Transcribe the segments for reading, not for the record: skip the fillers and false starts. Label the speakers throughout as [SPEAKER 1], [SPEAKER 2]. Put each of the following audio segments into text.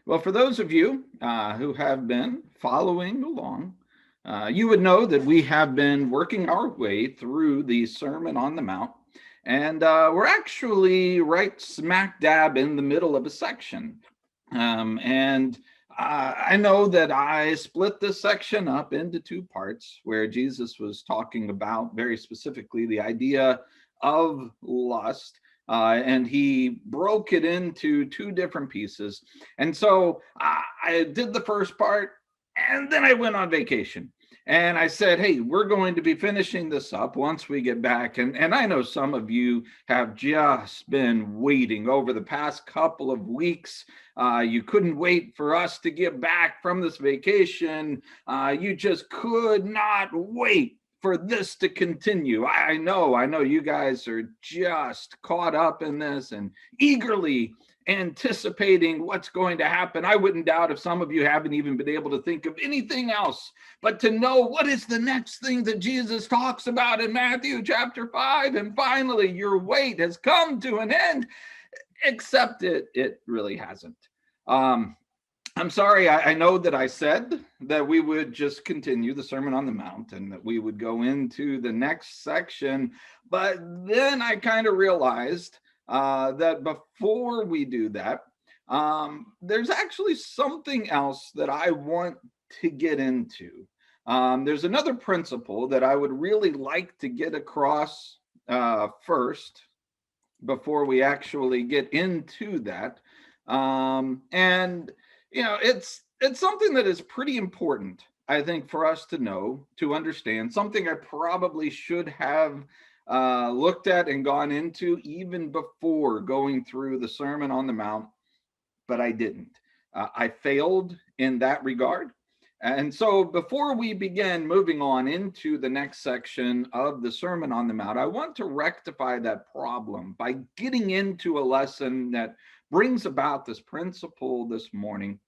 [SPEAKER 1] Well, for those of you who have been following along, you would know that we have been working our way through the Sermon on the Mount, and we're actually right smack dab in the middle of a section. And I know that I split this section up into two parts where Jesus was talking about very specifically the idea of lust. And he broke it into two different pieces. And so I did the first part, and then I went on vacation. And I said, hey, we're going to be finishing this up once we get back. And I know some of you have just been waiting over the past couple of weeks. You couldn't wait for us to get back from this vacation. You just could not wait for this to continue. I know you guys are just caught up in this and eagerly anticipating what's going to happen. I wouldn't doubt if some of you haven't even been able to think of anything else but to know what is the next thing that Jesus talks about in Matthew chapter 5. And finally, your wait has come to an end, except it really hasn't. I'm sorry, I know that I said that we would just continue the Sermon on the Mount and that we would go into the next section, but then I kind of realized that before we do that, there's actually something else that I want to get into. There's another principle that I would really like to get across first before we actually get into that. And it's something that is pretty important, I think, for us to know, to understand, something I probably should have looked at and gone into even before going through the Sermon on the Mount, but I didn't. I failed in that regard. And so before we begin moving on into the next section of the Sermon on the Mount, I want to rectify that problem by getting into a lesson that brings about this principle this morning.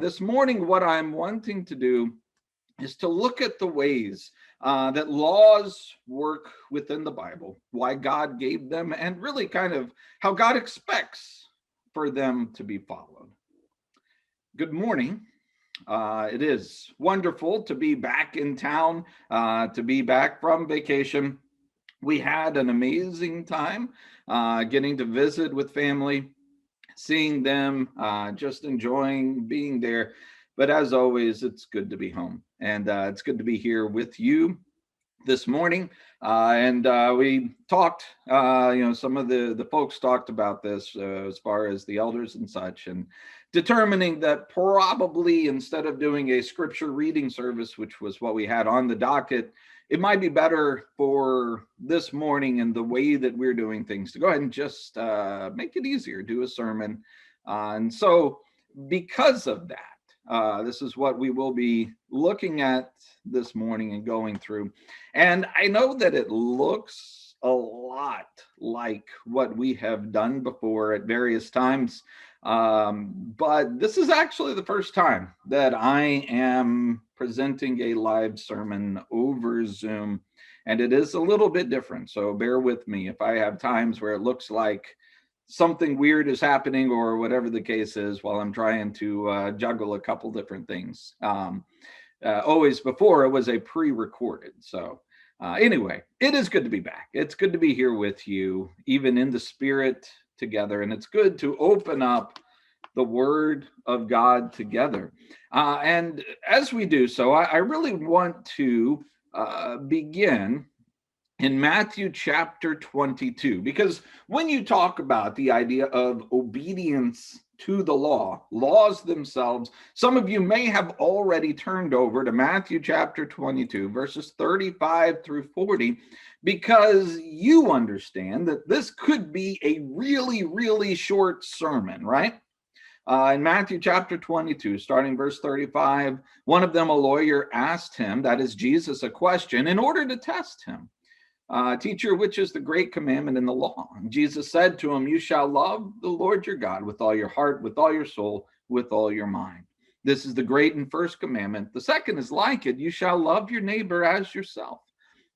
[SPEAKER 1] This morning, what I'm wanting to do is to look at the ways that laws work within the Bible, why God gave them, and really kind of how God expects for them to be followed. Good morning. It is wonderful to be back in town, to be back from vacation. We had an amazing time getting to visit with family, seeing them, just enjoying being there. But as always, it's good to be home, and it's good to be here with you this morning. And we talked, some of the folks talked about this as far as the elders and such, and determining that probably instead of doing a scripture reading service, which was what we had on the docket, it might be better for this morning and the way that we're doing things to go ahead and just make it easier, do a sermon. And so because of that, this is what we will be looking at this morning and going through. And I know that it looks a lot like what we have done before at various times. But this is actually the first time that I am presenting a live sermon over Zoom, and it is a little bit different. So bear with me if I have times where it looks like something weird is happening or whatever the case is while I'm trying to juggle a couple different things. Always before it was a pre-recorded. So anyway, it is good to be back. It's good to be here with you, even in the spirit together. And it's good to open up the Word of God together. And as we do so, I really want to begin in Matthew chapter 22, because when you talk about the idea of obedience to the law, laws themselves, some of you may have already turned over to Matthew chapter 22, verses 35 through 40, because you understand that this could be a really, really short sermon, right? In Matthew chapter 22, starting verse 35, one of them, a lawyer, asked him, that is Jesus, a question in order to test him. Teacher, which is the great commandment in the law? And Jesus said to him, you shall love the Lord your God with all your heart, with all your soul, with all your mind. This is the great and first commandment. The second is like it. You shall love your neighbor as yourself.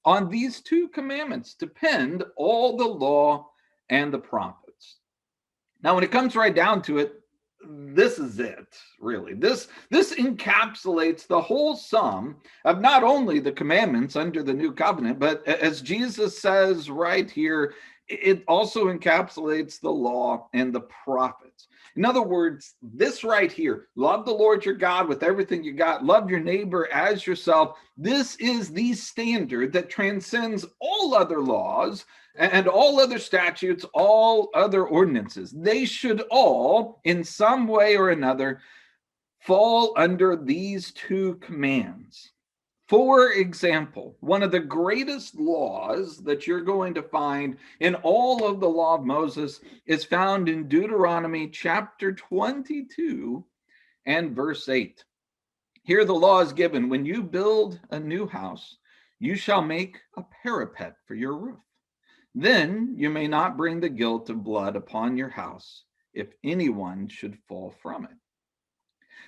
[SPEAKER 1] On these two commandments depend all the law and the prophets. Now, when it comes right down to it, this is it, really. This encapsulates the whole sum of not only the commandments under the new covenant, but as Jesus says right here, it also encapsulates the law and the prophets. In other words, this right here, love the Lord your God with everything you got, love your neighbor as yourself. This is the standard that transcends all other laws and all other statutes, all other ordinances. They should all, in some way or another, fall under these two commands. For example, one of the greatest laws that you're going to find in all of the law of Moses is found in Deuteronomy chapter 22 and verse 8. Here the law is given: when you build a new house, you shall make a parapet for your roof. Then you may not bring the guilt of blood upon your house if anyone should fall from it.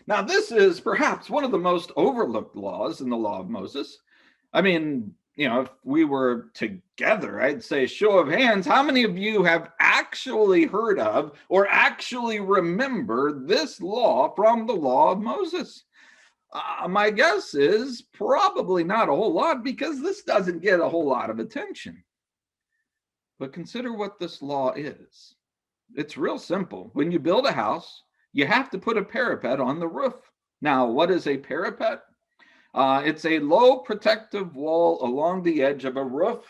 [SPEAKER 1] Now, this is perhaps one of the most overlooked laws in the law of Moses. I mean, if we were together, I'd say, show of hands, how many of you have actually heard of or actually remember this law from the law of Moses? My guess is probably not a whole lot, because this doesn't get a whole lot of attention. But consider what this law is. It's real simple. When you build a house, you have to put a parapet on the roof. Now, what is a parapet? It's a low protective wall along the edge of a roof,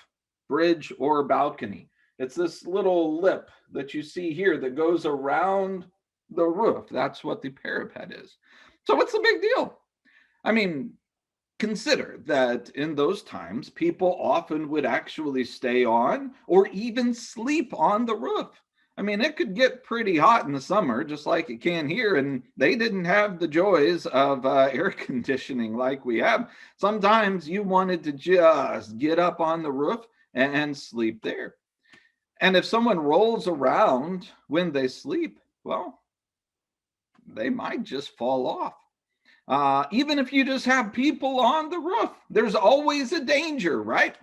[SPEAKER 1] bridge, or balcony. It's this little lip that you see here that goes around the roof. That's what the parapet is. So what's the big deal? I mean, consider that in those times, people often would actually stay on or even sleep on the roof. I mean, it could get pretty hot in the summer, just like it can here, and they didn't have the joys of air conditioning like we have. Sometimes you wanted to just get up on the roof and sleep there. And if someone rolls around when they sleep, well, they might just fall off. Even if you just have people on the roof, there's always a danger, right?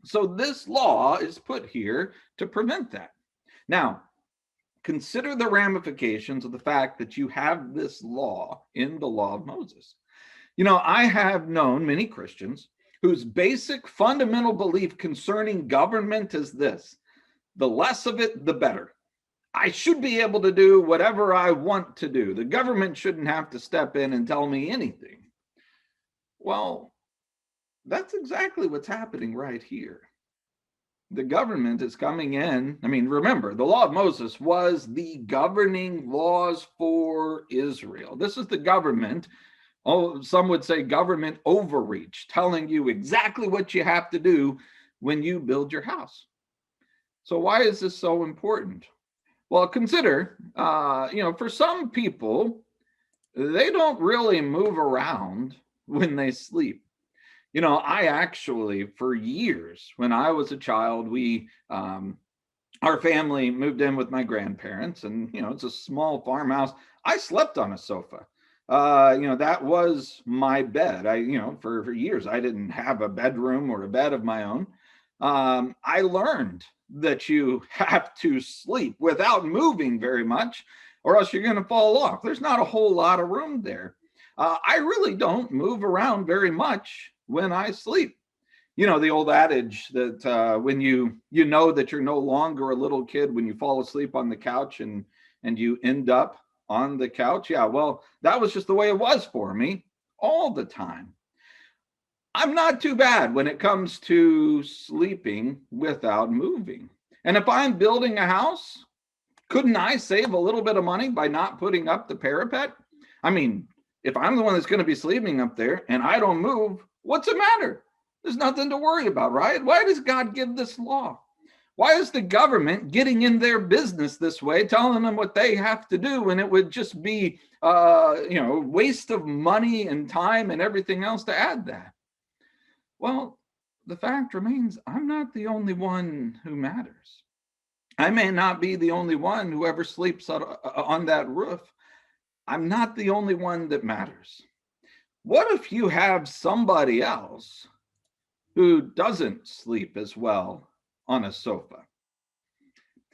[SPEAKER 1] So this law is put here to prevent that. Now, consider the ramifications of the fact that you have this law in the law of Moses. I have known many Christians whose basic fundamental belief concerning government is this: the less of it, the better. I should be able to do whatever I want to do. The government shouldn't have to step in and tell me anything. Well, that's exactly what's happening right here. The government is coming in. I mean, remember, the law of Moses was the governing laws for Israel. This is the government. Oh, some would say government overreach, telling you exactly what you have to do when you build your house. So why is this so important? Well, consider, for some people, they don't really move around when they sleep. I actually, for years, when I was a child, our family moved in with my grandparents, and, it's a small farmhouse. I slept on a sofa. That was my bed. For years, I didn't have a bedroom or a bed of my own. I learned that you have to sleep without moving very much, or else you're going to fall off. There's not a whole lot of room there. I really don't move around very much when I sleep. The old adage that when you know that you're no longer a little kid when you fall asleep on the couch and you end up on the couch. Yeah, well, that was just the way it was for me all the time. I'm not too bad when it comes to sleeping without moving. And if I'm building a house, couldn't I save a little bit of money by not putting up the parapet? I mean, if I'm the one that's going to be sleeping up there and I don't move, what's the matter? There's nothing to worry about, right? Why does God give this law? Why is the government getting in their business this way, telling them what they have to do, when it would just be, waste of money and time and everything else to add that? Well, the fact remains, I'm not the only one who matters. I may not be the only one who ever sleeps on that roof. I'm not the only one that matters. What if you have somebody else who doesn't sleep as well on a sofa?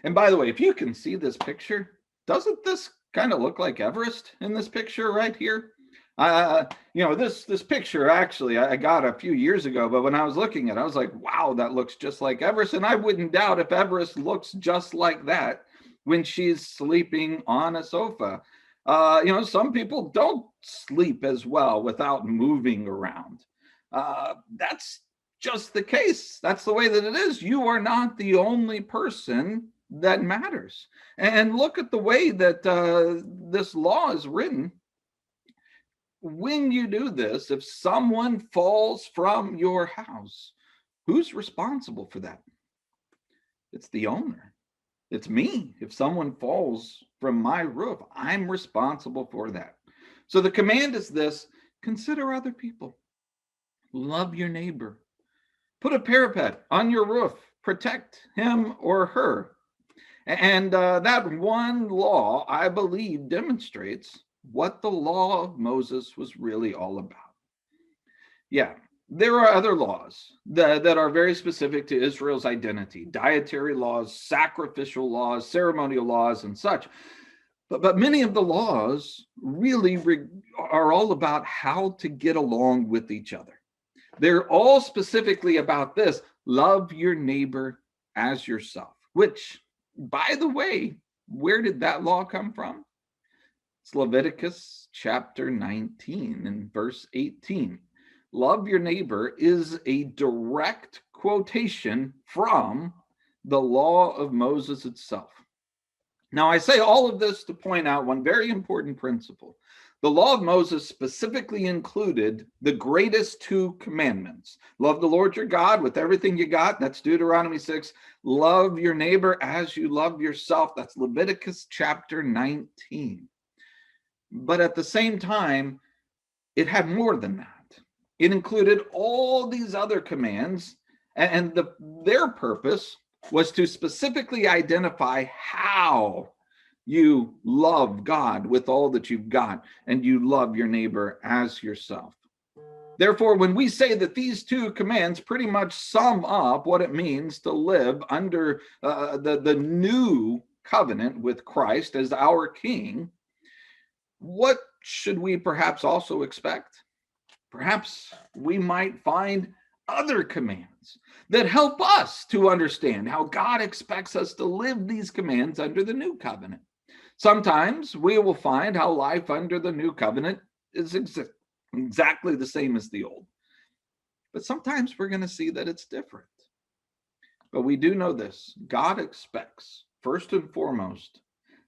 [SPEAKER 1] And by the way, if you can see this picture, doesn't this kind of look like Everest in this picture right here? This picture actually I got a few years ago, but when I was looking at it, I was like, wow, that looks just like Everest. And I wouldn't doubt if Everest looks just like that when she's sleeping on a sofa. Some people don't sleep as well without moving around. That's just the case. That's the way that it is. You are not the only person that matters. And look at the way that this law is written. When you do this, if someone falls from your house, who's responsible for that? It's the owner. It's me. If someone falls from my roof, I'm responsible for that. So the command is this: consider other people. Love your neighbor. Put a parapet on your roof. Protect him or her. And that one law, I believe, demonstrates what the law of Moses was really all about. Yeah, there are other laws that are very specific to Israel's identity: dietary laws, sacrificial laws, ceremonial laws, and such. But many of the laws really are all about how to get along with each other. They're all specifically about this: love your neighbor as yourself, which, by the way, where did that law come from? It's Leviticus chapter 19 and verse 18. Love your neighbor is a direct quotation from the law of Moses itself. Now, I say all of this to point out one very important principle. The law of Moses specifically included the greatest two commandments. Love the Lord your God with everything you got. That's Deuteronomy 6. Love your neighbor as you love yourself. That's Leviticus chapter 19. But at the same time, it had more than that. It included all these other commands, and their purpose was to specifically identify how you love God with all that you've got, and you love your neighbor as yourself. Therefore, when we say that these two commands pretty much sum up what it means to live under the new covenant with Christ as our King, what should we perhaps also expect? Perhaps we might find other commands that help us to understand how God expects us to live these commands under the new covenant. Sometimes we will find how life under the new covenant is exactly the same as the old. But sometimes we're going to see that it's different. But we do know this: God expects, first and foremost,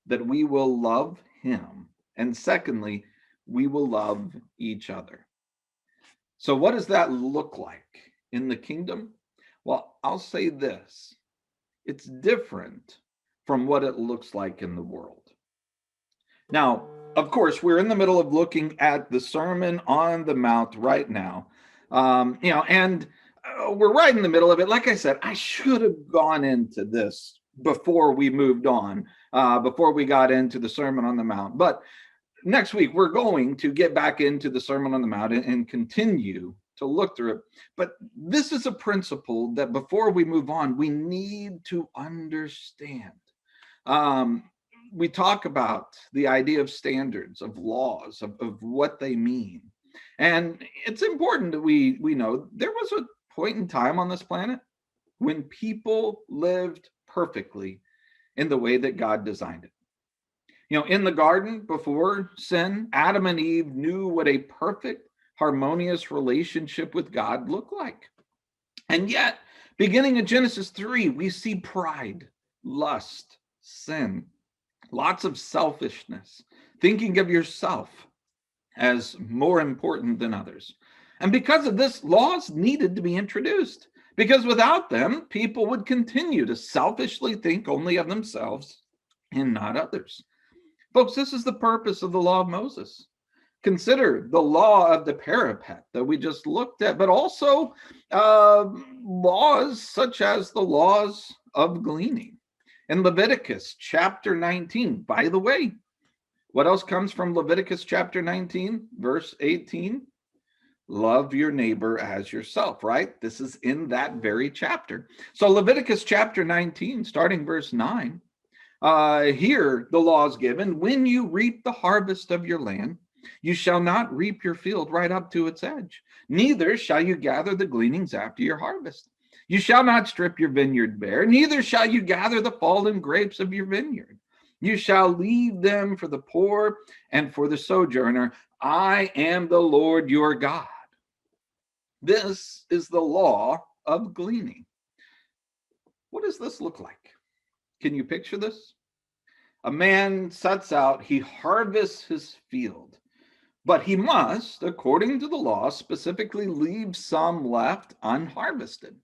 [SPEAKER 1] that we will love him. And secondly, we will love each other. So what does that look like in the kingdom? Well, I'll say this: it's different from what it looks like in the world. Now, of course, we're in the middle of looking at the Sermon on the Mount right now. And we're right in the middle of it. Like I said, I should have gone into this before we moved on, before we got into the Sermon on the Mount. But next week, we're going to get back into the Sermon on the Mount and continue to look through it. But this is a principle that before we move on, we need to understand. We talk about the idea of standards, of laws, of what they mean. And it's important that we know there was a point in time on this planet when people lived perfectly in the way that God designed it. In the garden before sin, Adam and Eve knew what a perfect, harmonious relationship with God looked like. And yet, beginning in Genesis 3, we see pride, lust, sin, lots of selfishness, thinking of yourself as more important than others. And because of this, laws needed to be introduced, because without them, people would continue to selfishly think only of themselves and not others. Folks, this is the purpose of the law of Moses. Consider the law of the parapet that we just looked at, but also laws such as the laws of gleaning. In Leviticus chapter 19, by the way, what else comes from Leviticus chapter 19, verse 18? Love your neighbor as yourself, right? This is in that very chapter. So Leviticus chapter 19, starting verse 9, Here the law is given: when you reap the harvest of your land, you shall not reap your field right up to its edge, neither shall you gather the gleanings after your harvest. You shall not strip your vineyard bare, neither shall you gather the fallen grapes of your vineyard. You shall leave them for the poor and for the sojourner. I am the Lord your God. This is the law of gleaning. What does this look like? Can you picture this? A man sets out, he harvests his field, but he must, according to the law, specifically leave some left unharvested.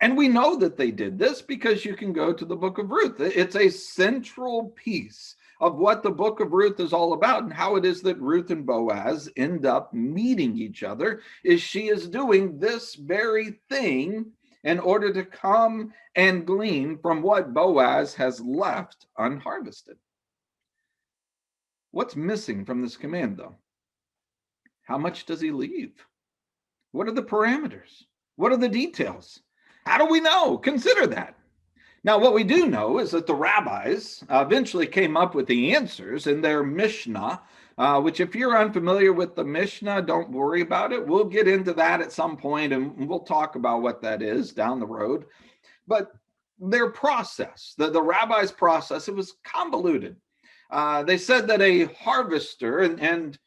[SPEAKER 1] And we know that they did this because you can go to the book of Ruth. It's a central piece of what the book of Ruth is all about, and how it is that Ruth and Boaz end up meeting each other is she is doing this very thing in order to come and glean from what Boaz has left unharvested. What's missing from this command, though? How much does he leave? What are the parameters? What are the details? How do we know? Consider that. Now, what we do know is that the rabbis eventually came up with the answers in their Mishnah, which, if you're unfamiliar with the Mishnah, don't worry about it. We'll get into that at some point, and we'll talk about what that is down the road. But their process, the rabbis' process, it was convoluted. They said that a harvester, and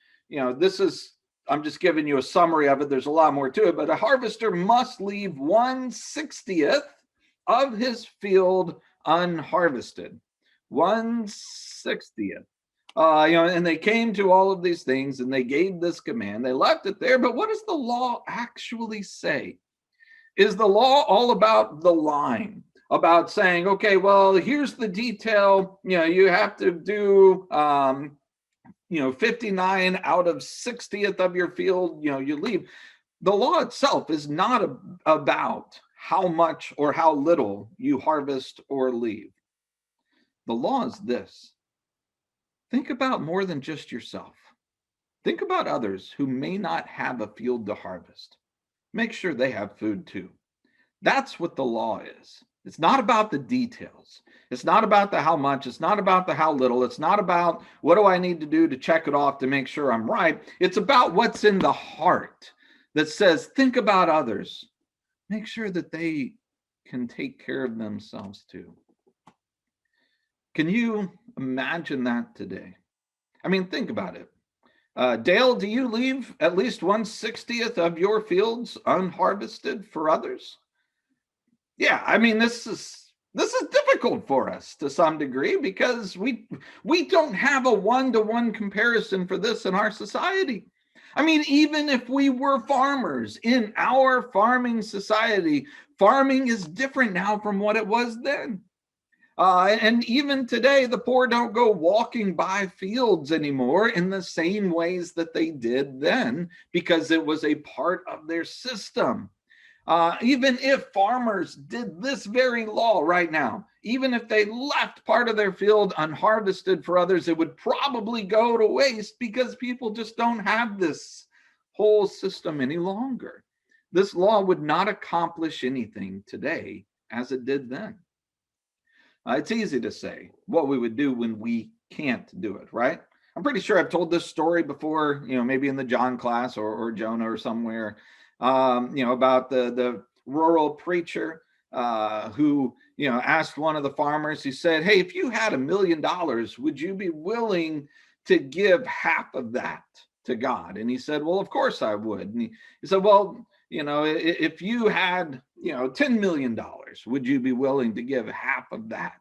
[SPEAKER 1] this is, I'm just giving you a summary of it. There's a lot more to it, but a harvester must leave 1/60th of his field unharvested. 1/60th. And they came to all of these things and they gave this command. They left it there, but what does the law actually say? Is the law all about the line? About saying, okay, well, here's the detail. You have to do 59 out of 60th of your field, you leave. The law itself is not about how much or how little you harvest or leave. The law is this: think about more than just yourself. Think about others who may not have a field to harvest. Make sure they have food too. That's what the law is. It's not about the details. It's not about the how much. It's not about the how little. It's not about what do I need to do to check it off to make sure I'm right. It's about what's in the heart that says, think about others. Make sure that they can take care of themselves too. Can you imagine that today? I mean, think about it. Dale, do you leave at least 1/60th of your fields unharvested for others? Yeah, I mean, this is difficult for us to some degree because we don't have a one-to-one comparison for this in our society. I mean, even if we were farmers in our farming society, farming is different now from what it was then. And even today, the poor don't go walking by fields anymore in the same ways that they did then because it was a part of their system. Even if farmers did this very law right now, even if they left part of their field unharvested for others, it would probably go to waste because people just don't have this whole system any longer. This law would not accomplish anything today as it did then. It's easy to say what we would do when we can't do it, right? I'm pretty sure I've told this story before, maybe in the John class or Jonah or somewhere. About the rural preacher who, asked one of the farmers, he said, hey, if you had $1 million, would you be willing to give half of that to God? And he said, well, of course I would. And he said, well, if you had, $10 million, would you be willing to give half of that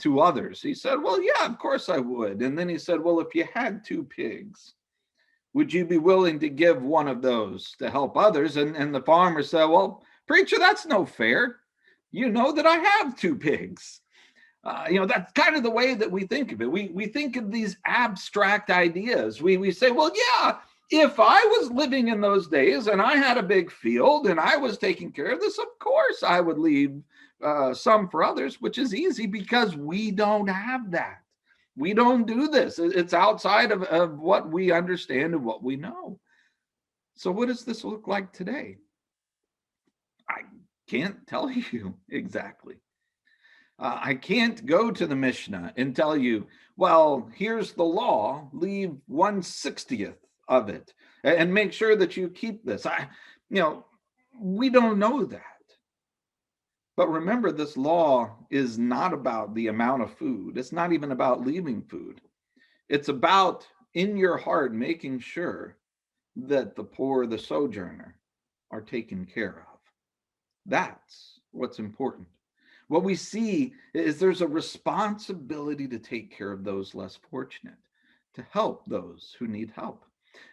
[SPEAKER 1] to others? He said, well, yeah, of course I would. And then he said, well, if you had 2 pigs, would you be willing to give one of those to help others? And the farmer said, well, preacher, that's no fair. You know that I have 2 pigs. That's kind of the way that we think of it. We think of these abstract ideas. We say, well, yeah, if I was living in those days and I had a big field and I was taking care of this, of course I would leave some for others, which is easy because we don't have that. We don't do this. It's outside of what we understand and what we know. So what does this look like today? I can't tell you exactly. I can't go to the Mishnah and tell you, well, here's the law, leave 1/60th of it and make sure that you keep this. You know, we don't know that. But remember, this law is not about the amount of food. It's not even about leaving food. It's about in your heart making sure that the poor, the sojourner, are taken care of. That's what's important. What we see is there's a responsibility to take care of those less fortunate, to help those who need help,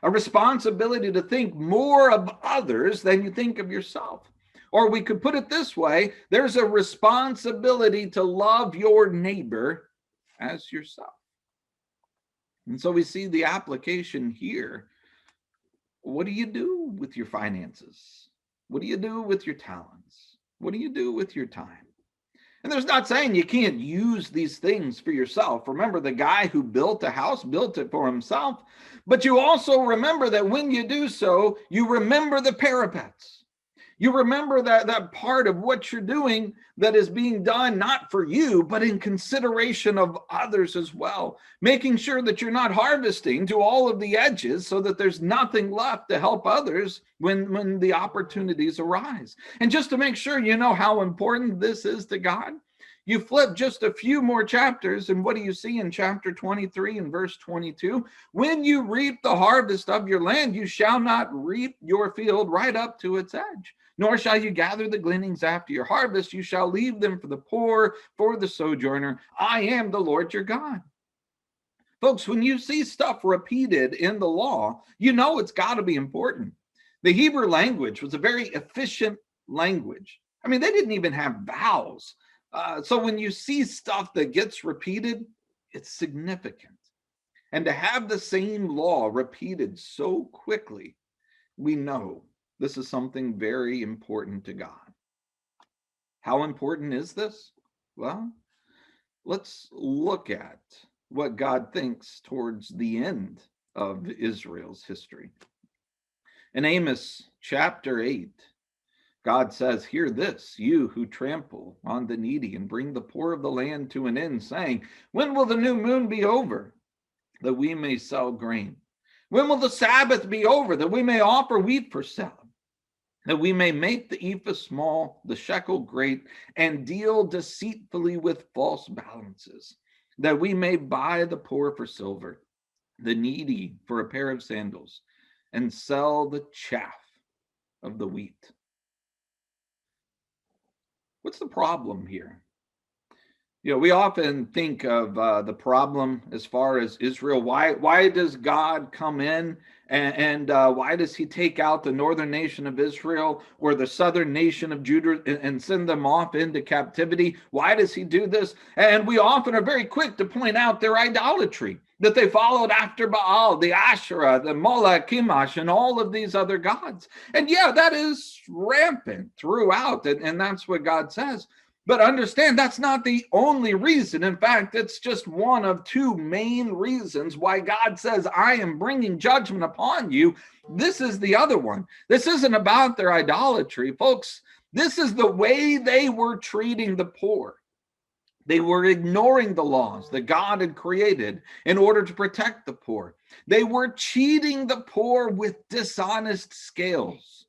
[SPEAKER 1] a responsibility to think more of others than you think of yourself. Or we could put it this way, there's a responsibility to love your neighbor as yourself. And so we see the application here. What do you do with your finances? What do you do with your talents? What do you do with your time? And there's not saying you can't use these things for yourself. Remember, the guy who built a house built it for himself. But you also remember that when you do so, you remember the parapets. You remember that part of what you're doing that is being done not for you, but in consideration of others as well. Making sure that you're not harvesting to all of the edges so that there's nothing left to help others when the opportunities arise. And just to make sure you know how important this is to God, you flip just a few more chapters, and what do you see in chapter 23 and verse 22? When you reap the harvest of your land, you shall not reap your field right up to its edge, nor shall you gather the gleanings after your harvest. You shall leave them for the poor, for the sojourner. I am the Lord your God. Folks, when you see stuff repeated in the law, you know it's got to be important. The Hebrew language was a very efficient language. I mean, they didn't even have vowels. So when you see stuff that gets repeated, it's significant. And to have the same law repeated so quickly, we know this is something very important to God. How important is this? Well, let's look at what God thinks towards the end of Israel's history. In Amos chapter 8, God says, hear this, you who trample on the needy and bring the poor of the land to an end, saying, when will the new moon be over, that we may sell grain? When will the Sabbath be over, that we may offer wheat for sale? That we may make the ephah small, the shekel great, and deal deceitfully with false balances, that we may buy the poor for silver, the needy for a pair of sandals, and sell the chaff of the wheat. What's the problem here? You know, we often think of the problem as far as Israel. Why does God come in and why does he take out the northern nation of Israel or the southern nation of Judah and send them off into captivity? Why does he do this? And we often are very quick to point out their idolatry, that they followed after Baal, the Asherah, the Molech, Chemosh, and all of these other gods. And yeah, that is rampant throughout, and that's what God says. But understand, that's not the only reason. In fact, it's just one of two main reasons why God says, I am bringing judgment upon you. This is the other one. This isn't about their idolatry, folks. This is the way they were treating the poor. They were ignoring the laws that God had created in order to protect the poor. They were cheating the poor with dishonest scales.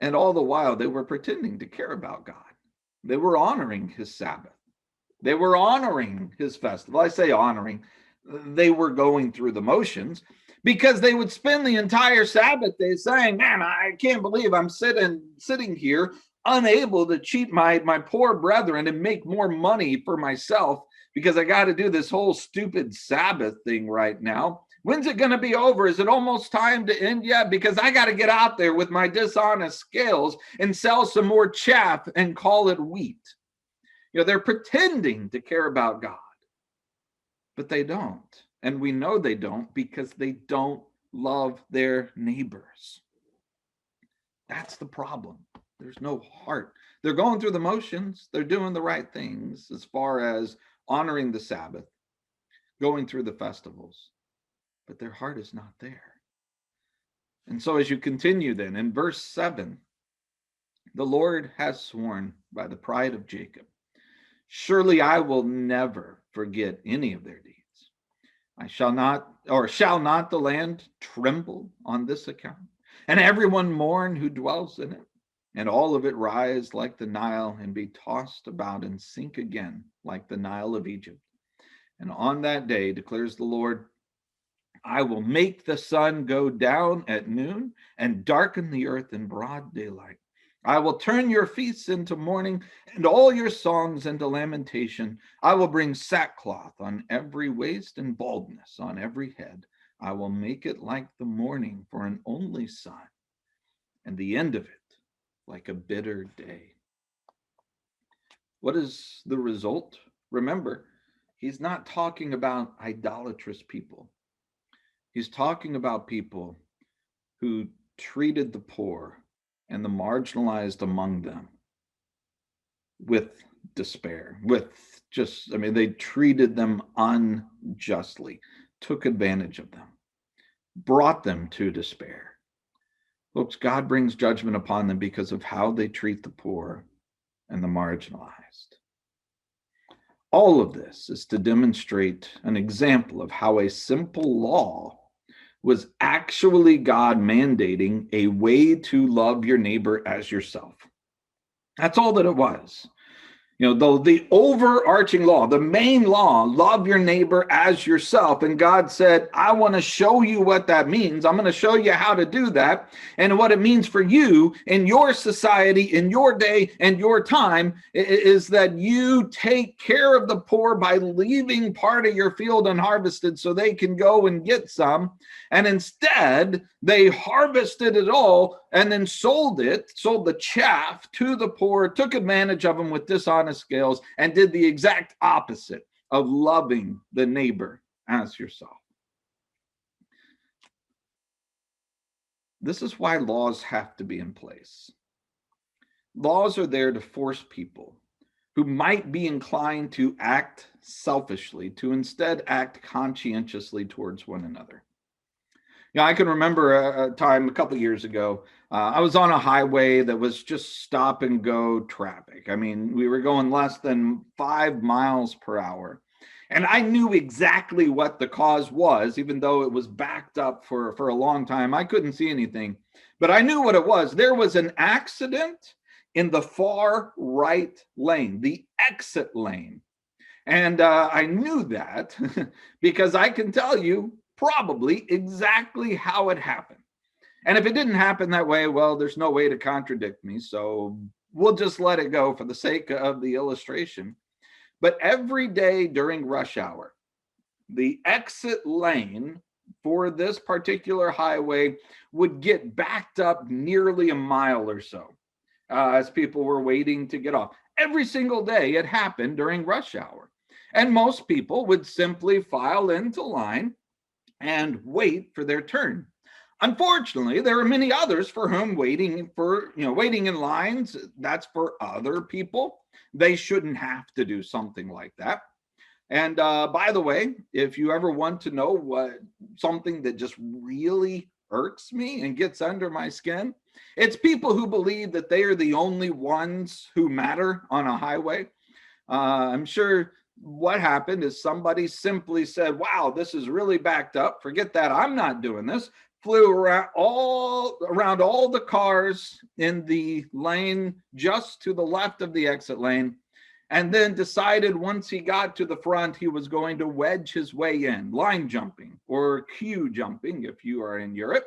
[SPEAKER 1] And all the while, they were pretending to care about God. They were honoring his Sabbath. They were honoring his festival. I say honoring. They were going through the motions because they would spend the entire Sabbath day saying, man, I can't believe I'm sitting here unable to cheat my poor brethren and make more money for myself because I got to do this whole stupid Sabbath thing right now. When's it going to be over? Is it almost time to end yet? Because I got to get out there with my dishonest scales and sell some more chaff and call it wheat. You know, they're pretending to care about God, but they don't. And we know they don't because they don't love their neighbors. That's the problem. There's no heart. They're going through the motions. They're doing the right things as far as honoring the Sabbath, going through the festivals, but their heart is not there. And so as you continue then in verse 7, the Lord has sworn by the pride of Jacob Surely I will never forget any of their deeds. I shall not, or shall not the land tremble on this account, and everyone mourn who dwells in it, and all of it rise like the Nile, and be tossed about and sink again like the Nile of Egypt. And on that day, declares the Lord, I will make the sun go down at noon and darken the earth in broad daylight. I will turn your feasts into mourning and all your songs into lamentation. I will bring sackcloth on every waist and baldness on every head. I will make it like the morning for an only son, and the end of it like a bitter day. What is the result? Remember, he's not talking about idolatrous people. He's talking about people who treated the poor and the marginalized among them with despair, they treated them unjustly, took advantage of them, brought them to despair. Folks, God brings judgment upon them because of how they treat the poor and the marginalized. All of this is to demonstrate an example of how a simple law was actually God mandating a way to love your neighbor as yourself. That's all that it was. Though the overarching law, the main law, love your neighbor as yourself. And God said, I want to show you what that means. I'm going to show you how to do that and what it means for you in your society, in your day and your time is that you take care of the poor by leaving part of your field unharvested so they can go and get some. And instead, they harvested it all and then sold the chaff to the poor, took advantage of them with dishonest scales, and did the exact opposite of loving the neighbor as yourself. This is why laws have to be in place. Laws are there to force people who might be inclined to act selfishly to instead act conscientiously towards one another. I can remember a time a couple of years ago, I was on a highway that was just stop and go traffic. We were going less than 5 miles per hour. And I knew exactly what the cause was, even though it was backed up for a long time. I couldn't see anything, but I knew what it was. There was an accident in the far right lane, the exit lane. And I knew that because I can tell you probably exactly how it happened. And if it didn't happen that way, well, there's no way to contradict me. So we'll just let it go for the sake of the illustration. But every day during rush hour, the exit lane for this particular highway would get backed up nearly a mile or so as people were waiting to get off. Every single day it happened during rush hour. And most people would simply file into line and wait for their turn. Unfortunately, there are many others for whom waiting in lines, that's for other people. They shouldn't have to do something like that. And by the way, if you ever want to know what something that just really irks me and gets under my skin, it's people who believe that they are the only ones who matter on a highway. I'm sure what happened is somebody simply said, wow, this is really backed up. Forget that. I'm not doing this. Flew around all the cars in the lane just to the left of the exit lane, and then decided once he got to the front, he was going to wedge his way in, line jumping or queue jumping if you are in Europe.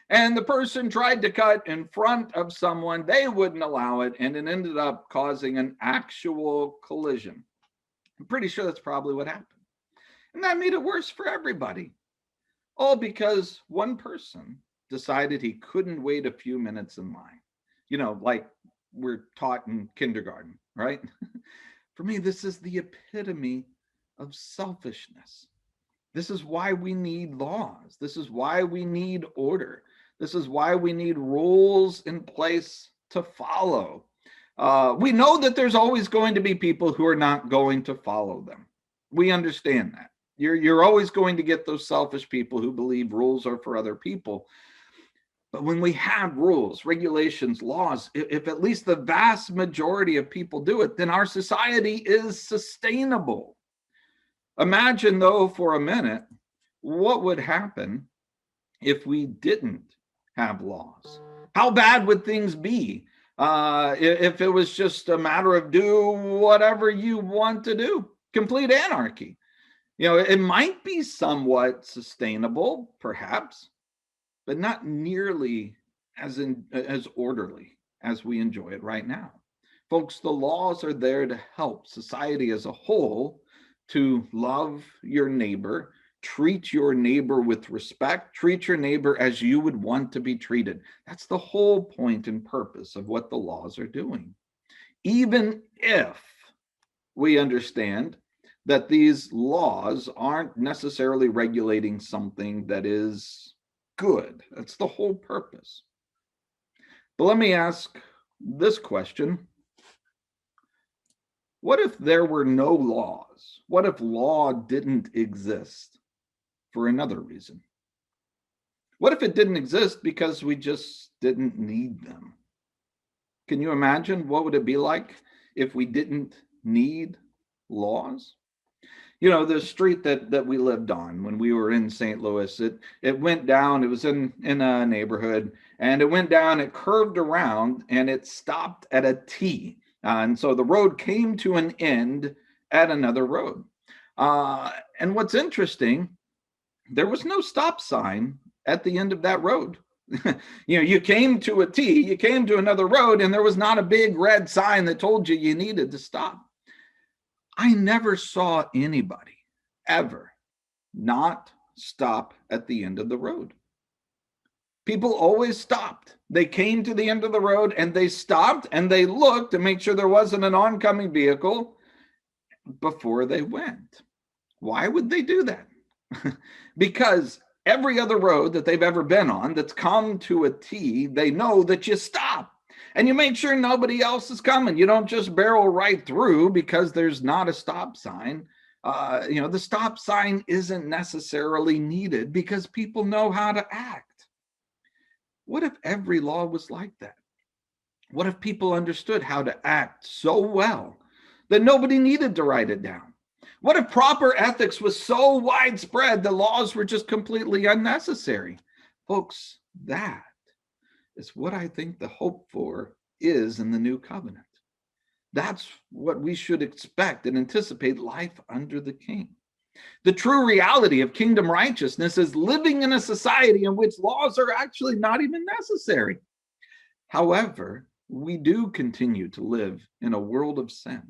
[SPEAKER 1] And the person tried to cut in front of someone. They wouldn't allow it, and it ended up causing an actual collision. I'm pretty sure that's probably what happened. And that made it worse for everybody. All because one person decided he couldn't wait a few minutes in line. Like we're taught in kindergarten, right? For me, this is the epitome of selfishness. This is why we need laws. This is why we need order. This is why we need rules in place to follow. We know that there's always going to be people who are not going to follow them. We understand that. You're always going to get those selfish people who believe rules are for other people. But when we have rules, regulations, laws, if at least the vast majority of people do it, then our society is sustainable. Imagine, though, for a minute, what would happen if we didn't have laws? How bad would things be if it was just a matter of do whatever you want to do? Complete anarchy. It might be somewhat sustainable, perhaps, but not nearly as orderly as we enjoy it right now. Folks, the laws are there to help society as a whole to love your neighbor, treat your neighbor with respect, treat your neighbor as you would want to be treated. That's the whole point and purpose of what the laws are doing. Even if we understand that these laws aren't necessarily regulating something that is good. That's the whole purpose. But let me ask this question. What if there were no laws? What if law didn't exist for another reason? What if it didn't exist because we just didn't need them? Can you imagine what would it be like if we didn't need laws? The street that we lived on when we were in St. Louis, it went down, it was in a neighborhood, and it went down, it curved around, and it stopped at a T. And so the road came to an end at another road. And what's interesting, there was no stop sign at the end of that road. You came to a T, you came to another road, and there was not a big red sign that told you needed to stop. I never saw anybody ever not stop at the end of the road. People always stopped. They came to the end of the road and they stopped and they looked to make sure there wasn't an oncoming vehicle before they went. Why would they do that? Because every other road that they've ever been on that's come to a T, they know that you stop. And you make sure nobody else is coming. You don't just barrel right through because there's not a stop sign. The stop sign isn't necessarily needed because people know how to act. What if every law was like that? What if people understood how to act so well that nobody needed to write it down? What if proper ethics was so widespread the laws were just completely unnecessary? Folks, that is what I think the hope for is in the new covenant. That's what we should expect and anticipate life under the King. The true reality of kingdom righteousness is living in a society in which laws are actually not even necessary. However, we do continue to live in a world of sin.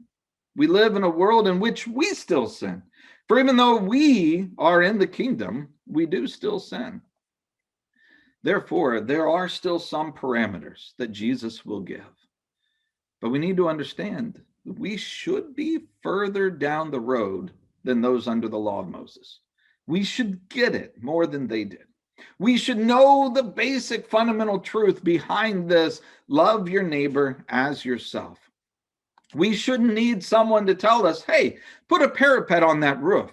[SPEAKER 1] We live in a world in which we still sin. For even though we are in the kingdom, we do still sin. Therefore, there are still some parameters that Jesus will give. But we need to understand that we should be further down the road than those under the law of Moses. We should get it more than they did. We should know the basic fundamental truth behind this: love your neighbor as yourself. We shouldn't need someone to tell us, hey, put a parapet on that roof.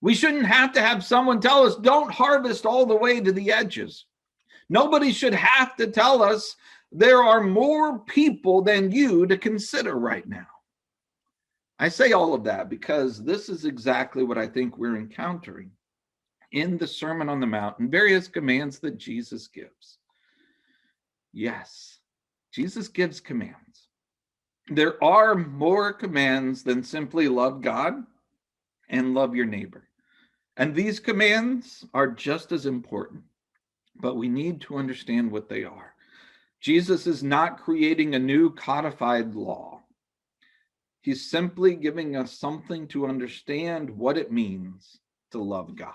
[SPEAKER 1] We shouldn't have to have someone tell us, don't harvest all the way to the edges. Nobody should have to tell us there are more people than you to consider right now. I say all of that because this is exactly what I think we're encountering in the Sermon on the Mount and various commands that Jesus gives. Yes, Jesus gives commands. There are more commands than simply love God and love your neighbor. And these commands are just as important, but we need to understand what they are. Jesus is not creating a new codified law. He's simply giving us something to understand what it means to love God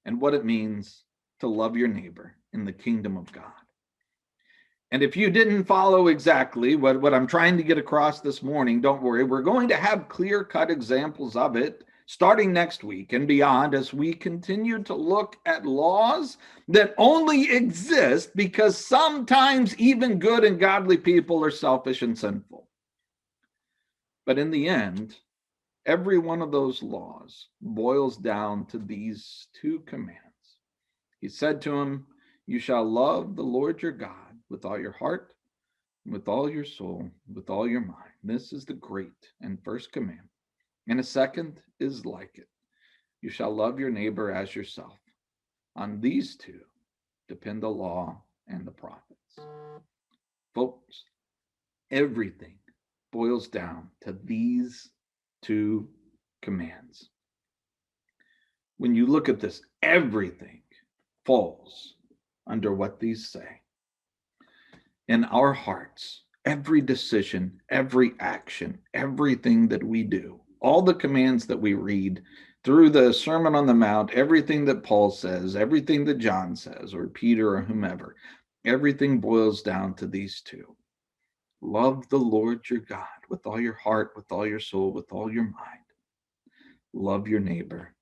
[SPEAKER 1] and what it means to love your neighbor in the kingdom of God. And if you didn't follow exactly what I'm trying to get across this morning, don't worry. We're going to have clear-cut examples of it starting next week and beyond as we continue to look at laws that only exist because sometimes even good and godly people are selfish and sinful. But in the end, every one of those laws boils down to these two commands. He said to him, You shall love the Lord your God with all your heart, with all your soul, with all your mind. This is the great and first commandment. And a second is like it. You shall love your neighbor as yourself. On these two depend the law and the prophets. Folks, everything boils down to these two commands. When you look at this, everything falls under what these say. In our hearts, every decision, every action, everything that we do, all the commands that we read through the Sermon on the Mount, everything that Paul says, everything that John says, or Peter or whomever, everything boils down to these two. Love the Lord your God with all your heart, with all your soul, with all your mind. Love your neighbor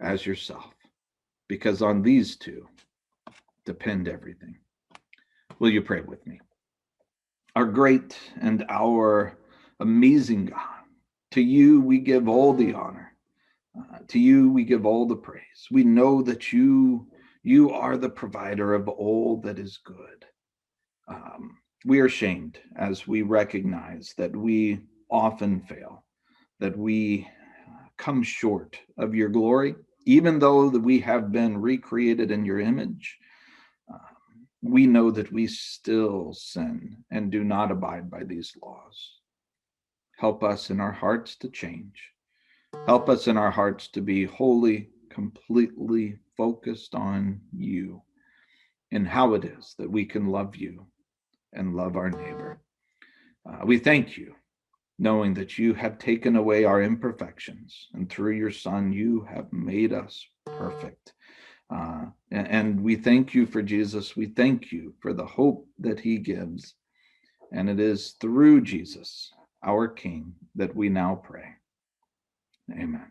[SPEAKER 1] as yourself, because on these two depend everything. Will you pray with me? Our great and our amazing God, to you we give all the honor. To you we give all the praise. We know that you are the provider of all that is good. We are ashamed as we recognize that we often fail, that we come short of your glory, even though that we have been recreated in your image. We know that we still sin and do not abide by these laws. Help us in our hearts to change. Help us in our hearts to be wholly, completely focused on you and how it is that we can love you and love our neighbor. We thank you, knowing that you have taken away our imperfections, and through your Son, you have made us perfect. And we thank you for Jesus. We thank you for the hope that he gives. And it is through Jesus, our King, that we now pray. Amen.